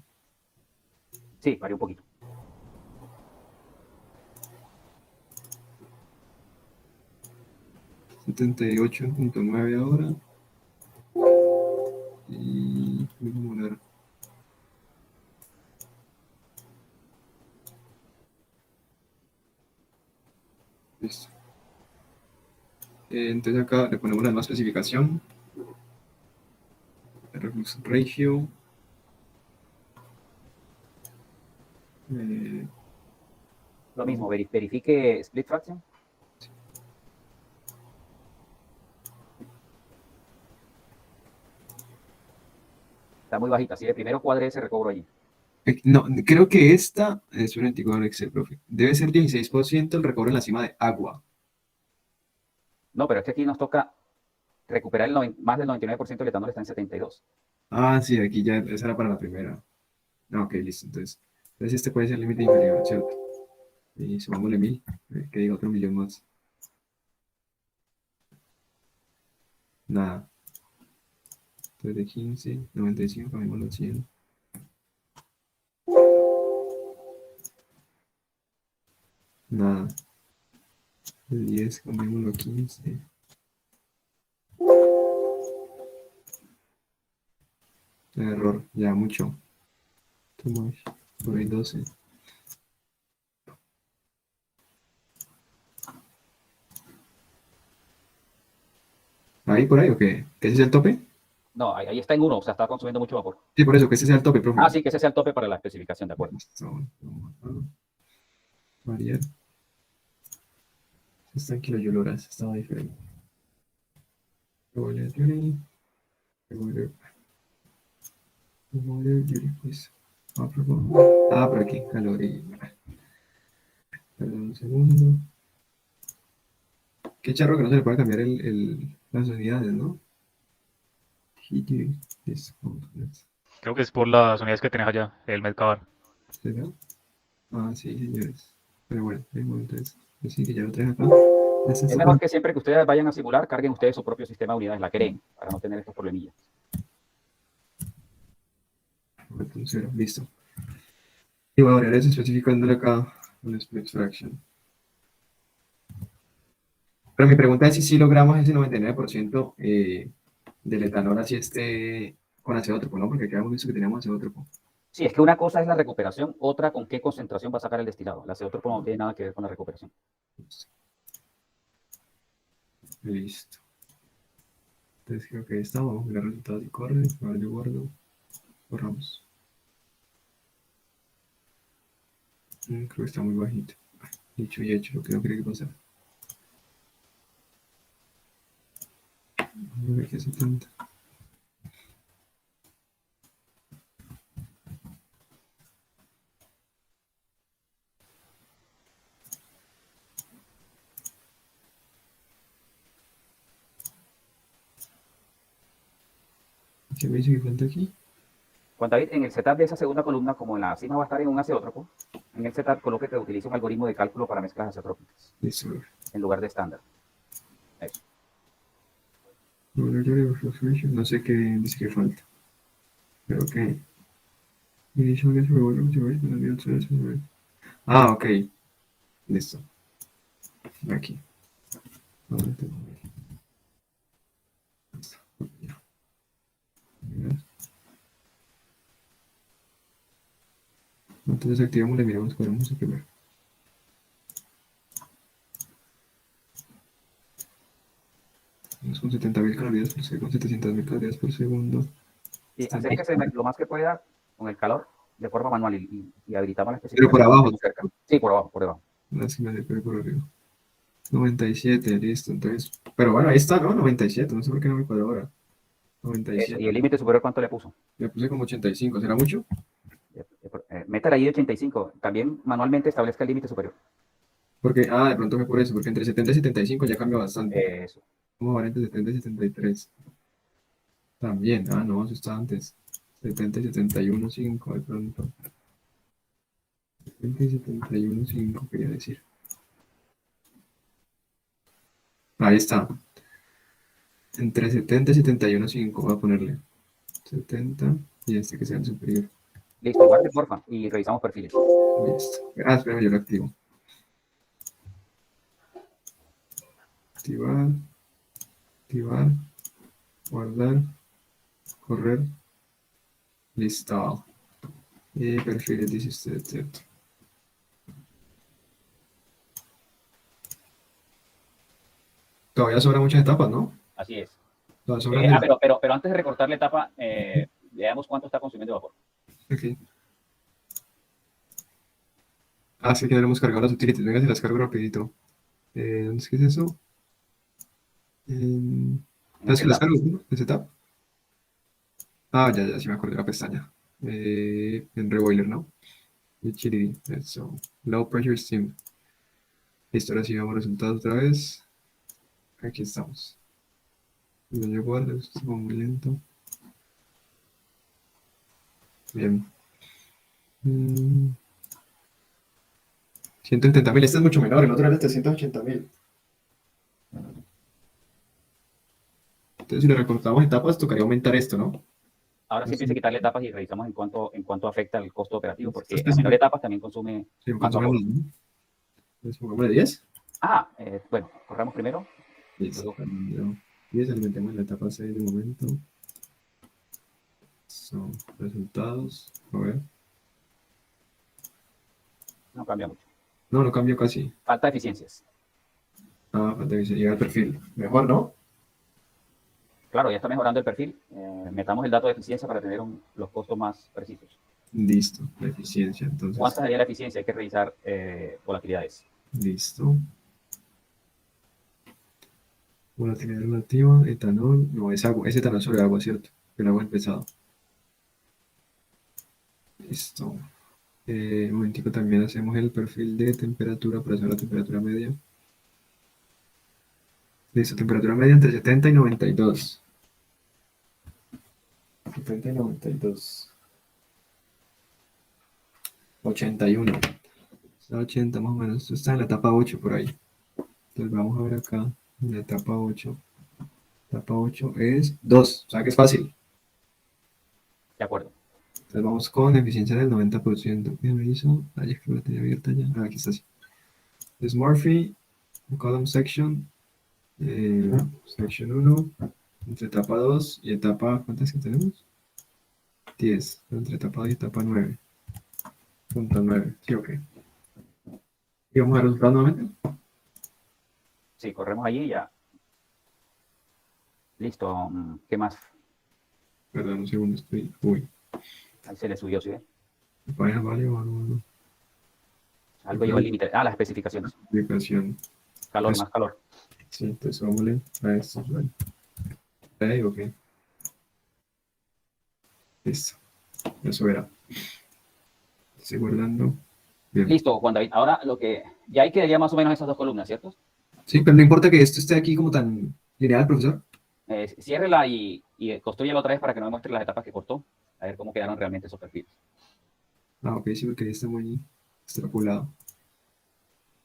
Sí, varió un poquito. $78.9 ahora. Y vamos a poner... Listo. Entonces acá le ponemos la nueva especificación. Reflux ratio. Lo mismo, verifique split fraction. Está muy bajita, así de primero cuadre ese recobro allí. No, creo que esta es un anticuado en Excel, profe. Debe ser 16% el recobro en la cima de agua. No, pero es que aquí nos toca recuperar más del 99% del etanol, está en 72. Ah, sí, aquí ya, esa era para la primera. Ah, ok, listo. Entonces este puede ser el límite inferior, ¿cierto? Y sumámosle 1.000, que diga otro 1.000.000 más. Nada. Entonces de 15, 95, cambiémoslo a 100. Nada. De 10, cambiémoslo a 15. Error, ya mucho. Too much. Por ahí 12. ¿Ahí por ahí o qué? ¿Que ese es el tope? No, ahí está en 1, o sea, está consumiendo mucho vapor. Sí, por eso, que ese sea el tope, profe. Ah, sí, que ese sea el tope para la especificación, de acuerdo. Listo, vamos a variar. Está en kilojoules, estaba diferente. Pues. Por aquí, caloría. Perdón un segundo. Qué charro que no se le puede cambiar las unidades, ¿no? Creo que es por las unidades que tenés allá, el Medcavar. ¿Será? Ah, sí, señores. Pero bueno, entonces, sí que ya lo traes acá. Es mejor que siempre que ustedes vayan a simular, carguen ustedes su propio sistema de unidades, la creen, para no tener estos problemillas. Listo. Y voy a variar eso especificándole acá un split fraction. Pero mi pregunta es si sí logramos ese 99% del etanol así esté con azeótropo, ¿no? Porque aquí habíamos visto que teníamos azeótropo. Sí, es que una cosa es la recuperación, otra con qué concentración va a sacar el destilado. El azeótropo no tiene nada que ver con la recuperación. Listo. Entonces creo que ahí está. Vamos a ver los resultados y corre. Ahora yo guardo. Borramos. Creo que está muy bajito. Dicho y hecho, lo que no quería que pasara. Vamos a ver qué hace tanto. ¿Qué me dice que falta aquí? Juan David, en el setup de esa segunda columna, como en la cima va a estar en un azeótropo, en el setup coloque que utilice un algoritmo de cálculo para mezclas azeotrópicas, Listo. en lugar de estándar. Eso. No sé qué dice que falta. Pero ok. Ah, ok. Listo. Aquí. Entonces activamos y miramos cuál vamos a primero. Vamos con 70.000 calorías por segundo, 700.000 calorías por segundo. Y Está acérquese lo más que pueda con el calor de forma manual y habilitamos la Pero por especificación abajo. muy cerca. Sí, por abajo, por debajo. Así me acerco por arriba. 97, listo. Entonces, pero bueno, ahí está, ¿no? 97, no sé por qué no me cuadra ahora. Eso. 97. ¿Y el límite superior cuánto le puso? Le puse como 85, ¿será mucho? Métala ahí de 85. También manualmente establezca el límite superior. Porque, de pronto fue por eso, porque entre 70 y 75 ya cambia bastante. Eso. Vamos a ver entre 70 y 73. También, no, eso está antes. 70 y 71.5 de pronto. 70 y 71.5 quería decir. Ahí está. Entre 70 y 71.5 voy a ponerle. 70 y este que sea el superior. Listo, guarde porfa y revisamos perfiles. Listo. Espera, yo lo activo. Activar, activar, guardar, correr. Listo. Y perfiles, dice usted, ¿cierto? Todavía sobran muchas etapas, ¿no? Así es. Todavía sobran de... Pero antes de recortar la etapa, veamos cuánto está consumiendo vapor. Ok. Sí, que hemos cargado las utilities. Venga, se las cargo rapidito. ¿Dónde es que es eso? ¿Sabes que las cargo? ¿No? ¿En setup? Ya, sí me acordé de la pestaña. En Reboiler, ¿no? Utility, eso. Low pressure steam. Listo, ahora sí vamos resultados otra vez. Aquí estamos. No yo guardo, esto está muy lento. Bien. 170.000, este es mucho menor, el otro era de 380.000. Entonces, si le recortamos etapas, tocaría aumentar esto, ¿no? Ahora sí empieza a quitarle etapas y revisamos en cuánto afecta el costo operativo, porque Esto a es menor etapas también consume sí, más consume vapor. más, ¿no? Entonces, pongámosle 10. Bueno, corramos primero. Listo. Luego, 10, alimentemos la etapa 6 de momento. Son resultados. A ver. no cambia mucho. No cambió casi. Falta eficiencias. Falta que se llegue al perfil. Mejor, ¿no? Claro, ya está mejorando el perfil. Metamos el dato de eficiencia para tener los costos más precisos. Listo. La eficiencia, entonces. ¿Cuánta sería la eficiencia? Hay que revisar volatilidades. Listo. Volatilidad relativa, etanol. No, es agua. Es etanol sobre agua, ¿cierto? El agua es pesado. Listo. Un momentico, también hacemos el perfil de temperatura para hacer la temperatura media. Listo, temperatura media entre 70 y 92. 70 y 92. 81. Está 80 más o menos. Esto está en la etapa 8 por ahí. Entonces vamos a ver acá. En la etapa 8. Etapa 8 es 2. O sea que es fácil. De acuerdo. Entonces vamos con eficiencia del 90%. ¿Qué me hizo? Es que la tenía abierta ya. Aquí está así. Es Murphy. Column section. Section 1. Entre etapa 2 y etapa. ¿Cuántas que tenemos? 10. Entre etapa 2 y etapa 9. Punto 9. Sí, ok. Y vamos a ver los resultados nuevamente. Sí, corremos allí y ya. Listo. ¿Qué más? Perdón, un segundo, estoy. Uy. Ahí se le subió, ¿sí? Vale, bueno. Algo llegó al límite. Las especificaciones. Aplicación. Calor, más calor. Sí, entonces vámonos a esto. Vale. Ok. Listo. Eso era. Estoy guardando. Bien. Listo, Juan David. Ahora ya hay que quedaría más o menos esas dos columnas, ¿cierto? Sí, pero no importa que esto esté aquí como tan lineal, profesor. Ciérrela y construyela otra vez para que no me muestre las etapas que cortó. A ver cómo quedaron realmente esos perfiles. Ok, sí, porque ahí está muy extrapolado.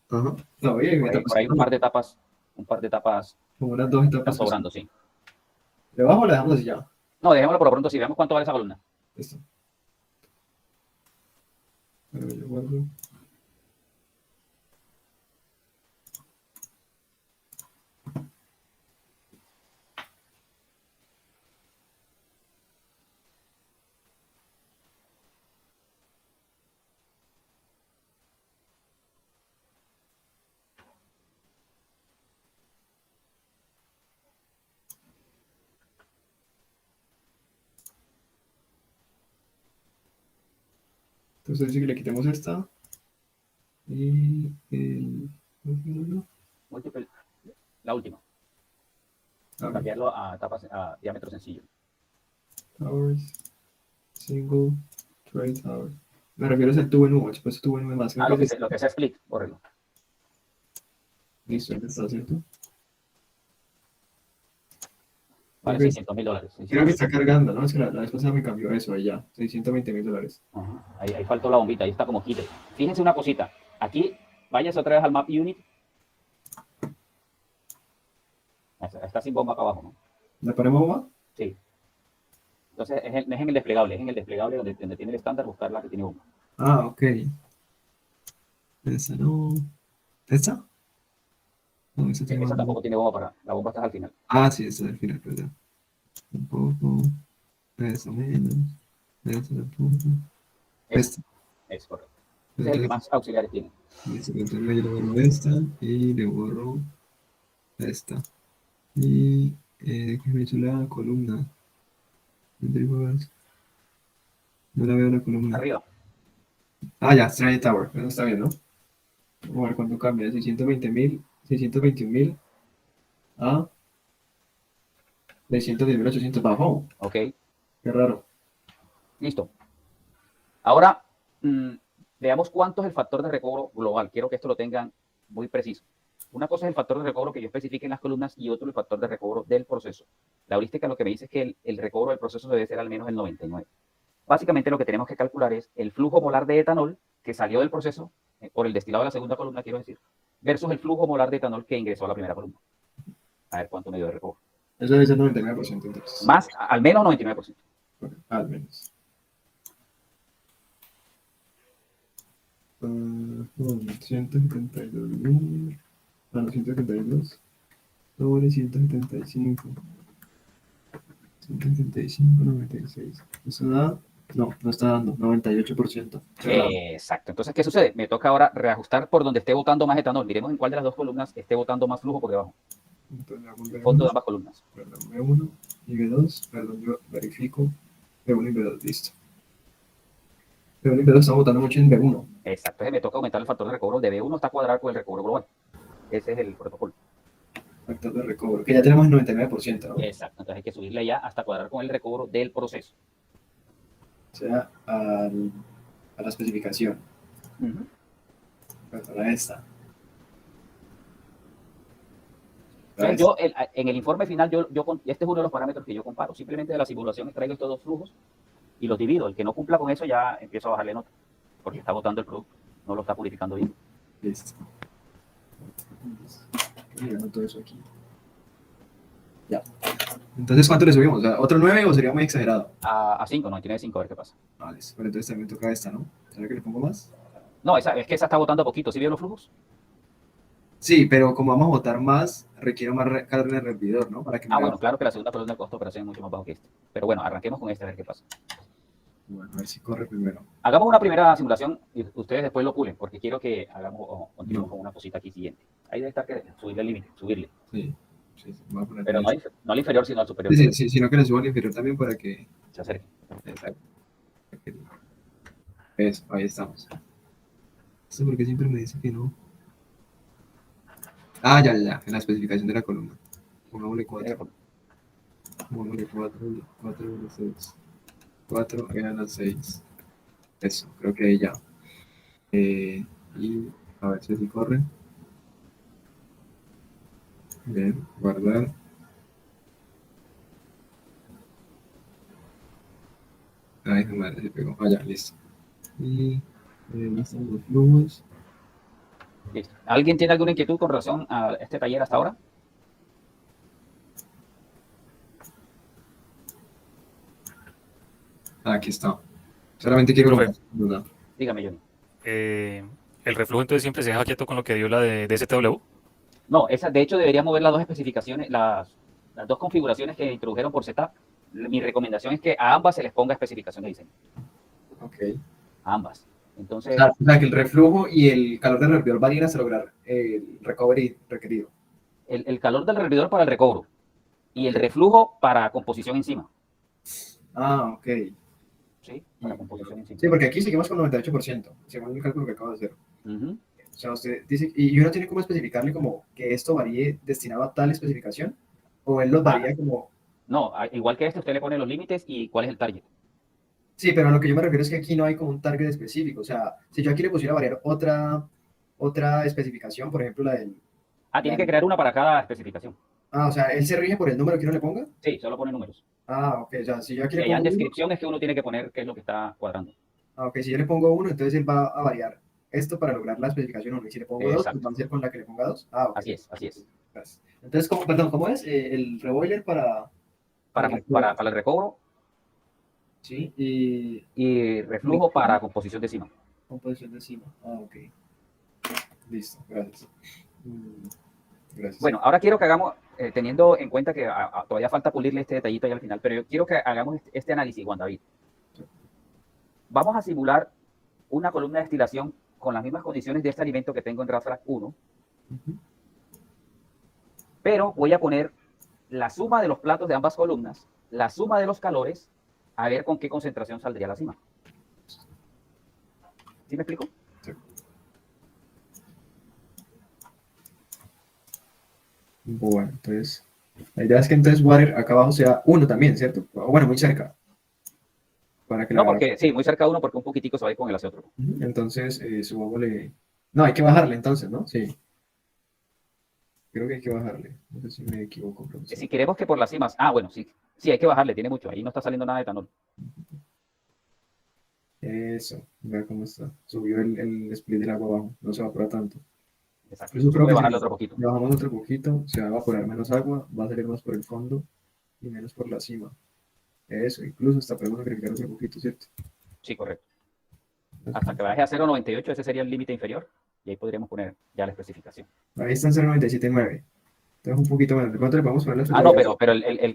Ajá. No, bien, Por ahí un par de etapas como unas dos están etapas. sobrando, sí. ¿Debajo o la dejamos así ya? No, dejémoslo por lo pronto, sí. Veamos cuánto vale esa columna. Listo. Bueno, yo guardo. Entonces dice que le quitemos esta. Y Múltiple, la última. a ver, Cambiarlo a diámetro sencillo. towers, single, tray tower. Me refiero al tubo en U, después tubo en U más. Creo Lo que que, lo que sea split, córrelo. listo, ya está, ¿cierto? Vale, Creo que- $600,000. Creo que está cargando, ¿no? Es que la vez pasada me cambió eso, ahí ya, $620,000. Ajá. Ahí faltó la bombita, ahí está como quite. Fíjense una cosita. Aquí, váyase otra vez al map unit. Está sin bomba acá abajo, ¿no? ¿Le ponemos bomba? Sí. Entonces, no es en el desplegable, es en el desplegable donde tiene el estándar buscar la que tiene bomba. Ah, ok. Esa no. ¿Esta? No, esa tiene Esa más tampoco bomba. tiene bomba para. La bomba está al final. Ah, sí, esa es al final, perdón. Tampoco. Esa menos. Esa tampoco. Esa, Esta. es correcto. Ese es el que más auxiliares tiene. Listo, entonces yo le borro esta y le borro esta. Y que me hizo la columna. No la veo la columna. Arriba. Ah, ya, Stranded Tower. Eso está bien, ¿no? Vamos a ver cuánto cambia. De 620,000, 621,000 a 610,800. Bajó. Ok. Qué raro. Listo. Ahora, veamos cuánto es el factor de recobro global. Quiero que esto lo tengan muy preciso. Una cosa es el factor de recobro que yo especifique en las columnas y otro el factor de recobro del proceso. La heurística lo que me dice es que el recobro del proceso debe ser al menos el 99. Básicamente lo que tenemos que calcular es el flujo molar de etanol que salió del proceso, por el destilado de la segunda columna, quiero decir, versus el flujo molar de etanol que ingresó a la primera columna. A ver cuánto me dio de recobro. Eso debe ser 99% entonces. Más, al menos 99%. Ok, al menos. 172,000. Ah, no, 172. Sobre 175. 175, 96. Eso da. No, no está dando. 98%. Exacto. Entonces, ¿qué sucede? Me toca ahora reajustar por donde esté botando más etanol. Miremos en cuál de las dos columnas esté botando más flujo por debajo. Entonces, hago El fondo de B1, ambas columnas. perdón, B1 y B2. Perdón, yo verifico. B1 y B2, listo. B1 y B2 estamos votando mucho en B1. Exacto. Entonces me toca aumentar el factor de recobro de B1 hasta cuadrar con el recobro global. Ese es el protocolo. Factor de recobro, que ya tenemos el 99%, ¿no? Exacto. Entonces hay que subirle ya hasta cuadrar con el recobro del proceso. O sea, a la especificación. Para esta. Para Entonces, en el informe final, este es uno de los parámetros que yo comparo. Simplemente de la simulación extraigo estos dos flujos y los divido. El que no cumpla con eso ya empiezo a bajarle nota, porque está botando el producto, no lo está purificando bien. Listo. Y anoto eso aquí. Ya. Entonces, ¿cuánto le subimos? O sea, ¿otro 9 o sería muy exagerado? A 5, 99.5, a ver qué pasa. Vale, pero entonces también toca esta, ¿no? ¿Será que le pongo más? No, es que esa está botando poquito. ¿Sí vieron los flujos? Sí, pero como vamos a votar más, requiere más carga de servidor, ¿no? Para que me Bueno, claro que la segunda columna de costo de operación es mucho más bajo que este. Pero bueno, arranquemos con este a ver qué pasa. Bueno, a ver si corre primero. Hagamos una primera simulación y ustedes después lo pulen, porque quiero que hagamos o continuemos con una cosita aquí siguiente. Ahí debe estar que subirle el límite, subirle. Sí, sí, voy a poner Pero no al inferior, sino al superior. Sí, sí, sino que le subo al inferior también para que... Se acerque. Exacto. Eso, ahí estamos. Esto porque siempre me dice que no. Ah, ya, en la especificación de la columna. Pongámosle 4. Pongámosle 4, 4, 6. 4, eran las 6. Eso, creo que ahí ya. Y a ver si corre. Bien, guardar. Ay, madre, se pegó. Ah, ya, listo. Y ahí están los flujos. Listo. ¿Alguien tiene alguna inquietud con relación a este taller hasta ahora? Ah, aquí está. Solamente quiero... Profe. Una. Dígame, Johnny. El reflujo entonces siempre se deja quieto con lo que dio la de DSTW. No, de hecho debería mover las dos especificaciones, las dos configuraciones que introdujeron por setup. Mi recomendación es que a ambas se les ponga especificación de diseño. Ok. A ambas. Entonces, O sea, que el reflujo y el calor del hervidor varían hasta lograr el recovery requerido. el calor del hervidor para el recobro y el reflujo para composición encima. Ah, ok. O ¿sí? Para composición en sí. Sí, porque aquí seguimos con 98%, según el cálculo que acabo de hacer. Ujú. O sea, usted dice, y uno tiene como especificarle como que esto varíe destinado a tal especificación, o él los Ah, varía como... no, igual que este, usted le pone los límites y cuál es el target. Sí, pero a lo que yo me refiero es que aquí no hay como un target específico. O sea, si yo aquí le pusiera a variar otra especificación, por ejemplo, Ah, la tiene que del- crear una para cada especificación. o sea, él se rige por el número que uno le ponga. Sí, solo pone números. Ok, o sea, si yo aquí Y le allá en pongo uno, descripción es que uno tiene que poner qué es lo que está cuadrando. ok, si yo le pongo uno, entonces él va a variar esto para lograr la especificación uno. Y si le pongo dos, pues Exacto. va a ser con la que le ponga dos. Ok. Así es, así es. Gracias. Entonces, perdón, ¿cómo es? El reboiler para el recobro, Para el recobro ¿sí? Y y reflujo para composición decimal. composición de cima. Ok. Listo, gracias. Mm, Gracias. Bueno, ahora quiero que hagamos, teniendo en cuenta que todavía falta pulirle este detallito ahí al final, pero yo quiero que hagamos este análisis, Juan David. Vamos a simular una columna de destilación con las mismas condiciones de este alimento que tengo en RAFRAC 1, Ujú. pero voy a poner la suma de los platos de ambas columnas, la suma de los calores, a ver con qué concentración saldría la cima. ¿Sí me explico? Sí. Bueno, entonces, la idea es que entonces water acá abajo sea uno también, ¿cierto? O bueno, muy cerca. Para que No, la... porque sí, muy cerca de uno, porque un poquitico se va a ir con el hacia otro. Ujú. Entonces, subámosle... No, hay que bajarle entonces, ¿no? Sí, creo que hay que bajarle. No sé si me equivoco, profesor. Si queremos que por las cimas, bueno, sí, sí, hay que bajarle, tiene mucho, ahí no está saliendo nada de etanol. Eso, vea cómo está. Subió el split del agua abajo, no se evapora tanto. Exacto. Yo Solo creo puede que si bajarle otro poquito. le bajamos otro poquito, se va a evaporar menos agua, va a salir más por el fondo y menos por la cima. Eso, incluso hasta podemos agregar otro poquito, ¿cierto? Sí, correcto. Hasta que baje a 0,98, ese sería el límite inferior, y ahí podríamos poner ya la especificación. Ahí está en 0,97,9. Entonces un poquito menos. ¿De cuánto le podemos poner la Ah, no, especificación? pero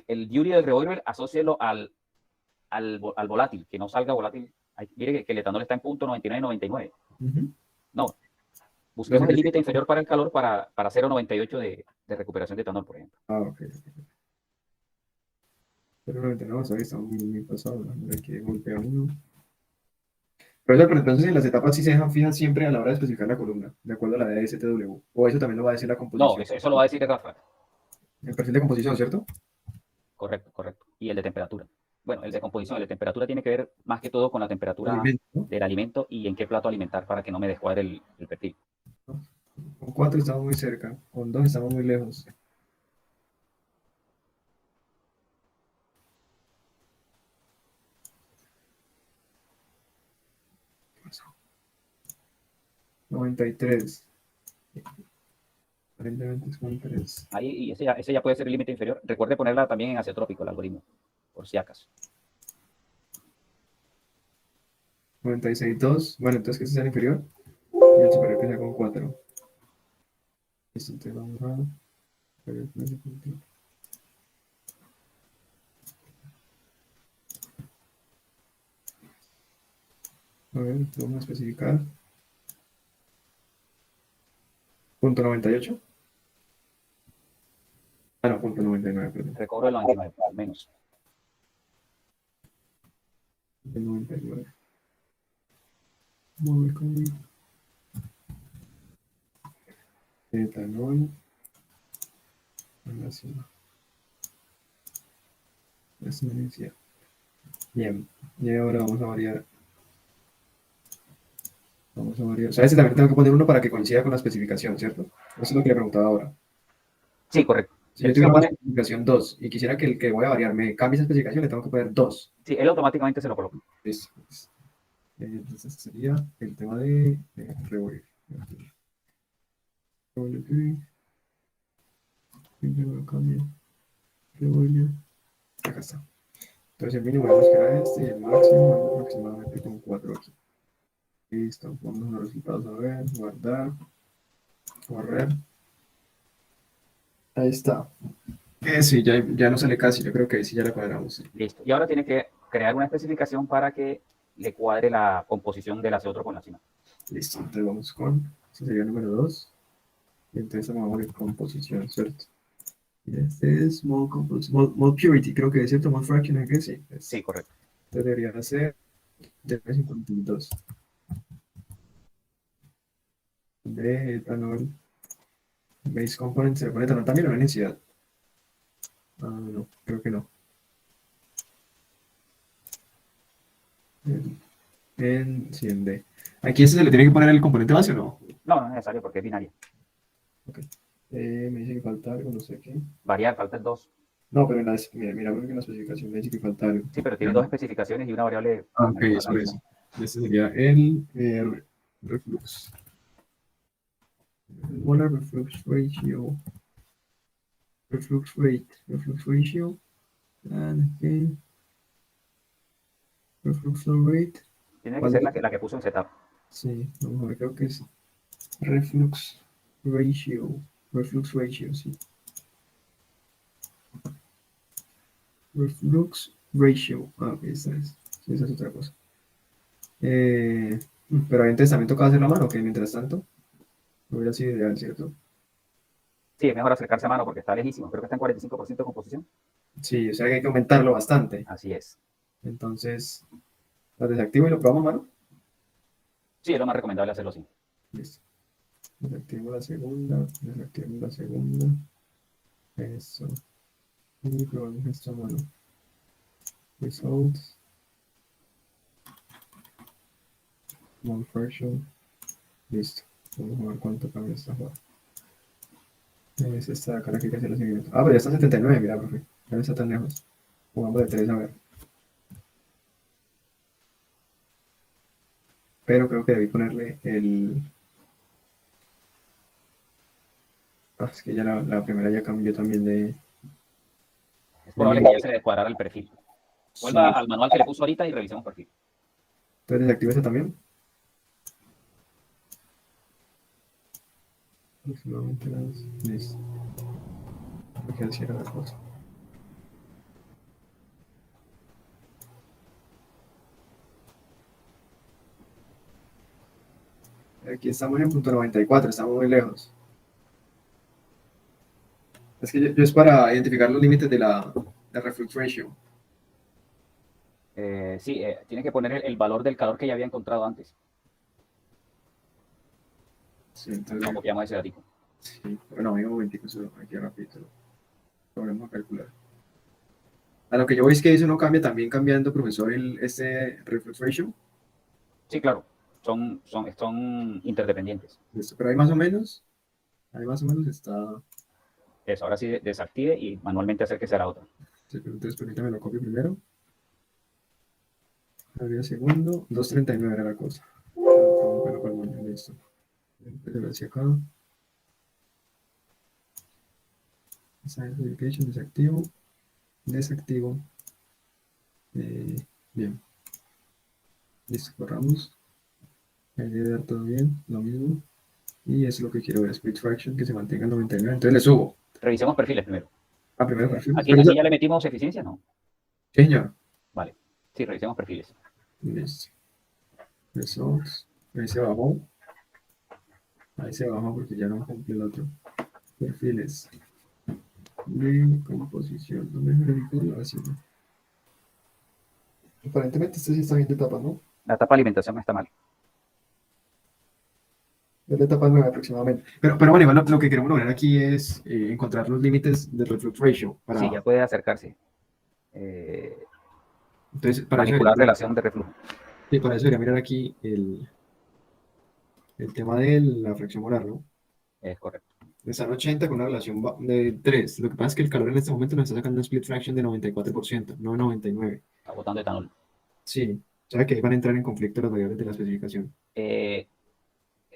el duty del revolver, asócielo al volátil, que no salga volátil. Mire que el etanol está en punto 99,99. Ujú. No, busquemos el límite inferior para el calor para 0,98 de recuperación de etanol, por ejemplo. Ok. 0,99, ahí estamos muy pasados. Mira que golpea uno. Pero entonces en las etapas sí se dejan fijas siempre a la hora de especificar la columna, de acuerdo a la DSTW. O eso también lo va a decir la No, composición. eso lo va a decir el Rafa. El perfil de composición, ¿cierto? Correcto, correcto. Y el de temperatura. Bueno, el de composición, el de temperatura tiene que ver más que todo con la temperatura Alimento, ¿no? del alimento y en qué plato alimentar para que no me descuadre el perfil. Con 4 estamos muy cerca, con 2 estamos muy lejos. ¿Qué pasó? 93. Aparentemente es con 3. Ahí, y ese ya puede ser el límite inferior. Recuerde ponerla también en azeotrópico, el algoritmo, por si acaso. 96,2. Bueno, entonces que ese sea el inferior. Y el superior que sea con 4. Listo, entonces vamos a... A ver, vamos a especificar. Punto 98. No, punto 99, perdón. Recobro el 99, al menos. Punto 99. Vamos a ver cómo... Etanol. Así. Así me decía. Bien. Y ahora vamos a variar. Vamos a variar. O sea, ese también tengo que poner uno para que coincida con la especificación, ¿cierto? Eso es lo que le preguntaba ahora. Sí, correcto. Si yo Se lo tuviera una pone, especificación 2 y quisiera que el que voy a variar me cambie esa especificación, le tengo que poner 2. sí, él automáticamente se lo coloca. Listo. Entonces sería el tema de revolver. Revolver. Revolver. Acá está. Entonces el mínimo vemos que era este y el máximo aproximadamente con 4 aquí. Listo. Vamos a los resultados a ver. Guardar. Correr. Ahí está. Sí, ya no sale casi. Yo creo que sí ya la cuadramos. Sí. Listo. Y ahora tiene que crear una especificación para que le cuadre la composición del azeotro con la cima. Listo. Entonces vamos con. Este sería el número 2. Y entonces vamos a ver composición, ¿cierto? Y este es mode purity, creo que es cierto, mode fraction, ¿es que sí? Sí, correcto. Entonces debería ser de 52. De etanol. Base component, ¿se le pone etanol también o no hay necesidad? Ah, no, creo que no. Sí, en D. ¿Aquí ese se le tiene que poner el componente base o no? No, no es necesario porque es binaria. Ok. Me dice que falta algo, no sé qué. Variar, falta el 2. No, pero mira, porque en la especificación me dice que falta algo. Sí, pero tiene dos especificaciones y una variable. Ah, ok, es por eso. Este sería el reflux. Molar reflux ratio. Reflux rate. Reflux ratio. And again. Reflux flow rate. Tiene que ¿Cuál ser es? la que puso en setup. Sí, vamos a ver, creo que es reflux ratio. Reflux ratio, sí. Reflux ratio. Ah, ok, esa es. Sí, esa es otra cosa. Pero entonces también tocaba hacer la mano, que mientras tanto hubiera sido ideal, ¿cierto? Sí, es mejor acercarse a mano porque está lejísimo. Creo que está en 45% de composición. Sí, o sea que hay que aumentarlo bastante. Así es. Entonces, lo desactivo y lo probamos a mano. Sí, es lo más recomendable hacerlo así. Listo. Desactivo la segunda, desactivo la segunda. Eso. Y probamos esto a mano. Results. Mode version. Listo. Vamos a ver cuánto cambia esta jugada. Es esta de acá la que hay que hacer el seguimiento. Ah, pero ya está en 79, mira, profe. Ya no está tan lejos. Jugamos de 3 a ver. Pero creo que debí ponerle el. Ah, es que ya la primera ya cambió también de. Es probable que ya se le descuadrara el perfil. Sí. Vuelva al manual que le puso ahorita y revisemos perfil. Entonces desactivo esta también. Aproximadamente las. Listo. Porque así era la cosa. Aquí estamos en punto 94, estamos muy lejos. Es que yo es para identificar los límites de la reflux ratio. Sí, tiene que poner el valor del calor que ya había encontrado antes. Sí, No entonces, copiamos ese dato. sí. Bueno, un momentico, solo aquí rapidito lo volvemos a calcular. A lo que yo voy es que eso no cambia, también cambiando, profesor, este reflux ratio. Sí, claro. Son interdependientes. Listo, pero ahí más o menos está. Eso, ahora sí desactive y manualmente hacer que sea la otra. Sí, pero entonces permítame lo copio primero. Abrir el segundo, 239 era la cosa. Bueno, para el baño, listo. Empezar hacia acá. Sign Verification, desactivo. Desactivo. Bien. Listo, corramos. Ahí debe dar todo bien, lo mismo. Y eso es lo que quiero ver, split fraction, que se mantenga en 99. Entonces le subo. Revisemos perfiles primero. Ah, primero perfil. Aquí, Pero aquí ya le metimos eficiencia, ¿no? sí, señor. Vale. Sí, revisemos perfiles. Listo. Results. Ahí se bajó. Ahí se bajó porque ya no cumple el otro. Perfiles de composición. No me verifico así. Aparentemente este sí está bien de etapa, ¿no? La etapa de alimentación está mal. Es la etapa 9 aproximadamente. Pero bueno, igual lo que queremos lograr aquí es encontrar los límites del reflux ratio. Sí, ya puede acercarse. Entonces, para eso Manipular debería, relación de reflujo. sí, para eso debería mirar aquí el tema de la fracción molar, ¿no? Es correcto. Está en 80 con una relación de 3. Lo que pasa es que el calor en este momento nos está sacando una split fraction de 94%, no 99. Está botando etanol. Sí, o sea que ahí van a entrar en conflicto las variables de la especificación. Eh,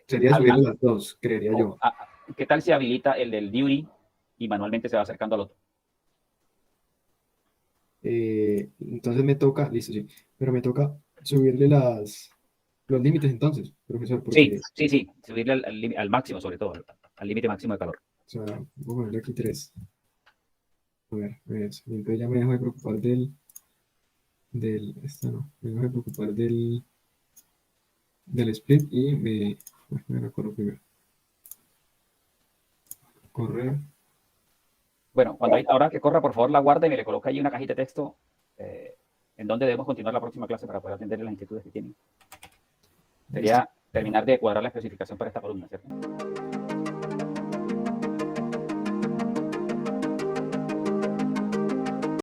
Sería al- subir al- las dos, creería o- yo. a- ¿Qué tal si habilita el del duty y manualmente se va acercando al otro? Entonces me toca, listo, sí, pero me toca subirle los límites entonces, profesor, Sí, porque, sí, sí. Subirle al máximo, sobre todo, al límite máximo de calor. o sea, voy a ponerle aquí 3. A ver, eso. Y entonces ya me dejo de preocupar esta no, me dejo de preocupar del split y bueno, me recuerdo primero. Correr, Bueno, ahora que corra, por favor, la guarda y me le coloca ahí una cajita de texto. ¿En dónde debemos continuar la próxima clase para poder atender las inquietudes que tienen? Sería terminar de cuadrar la especificación para esta columna, ¿cierto?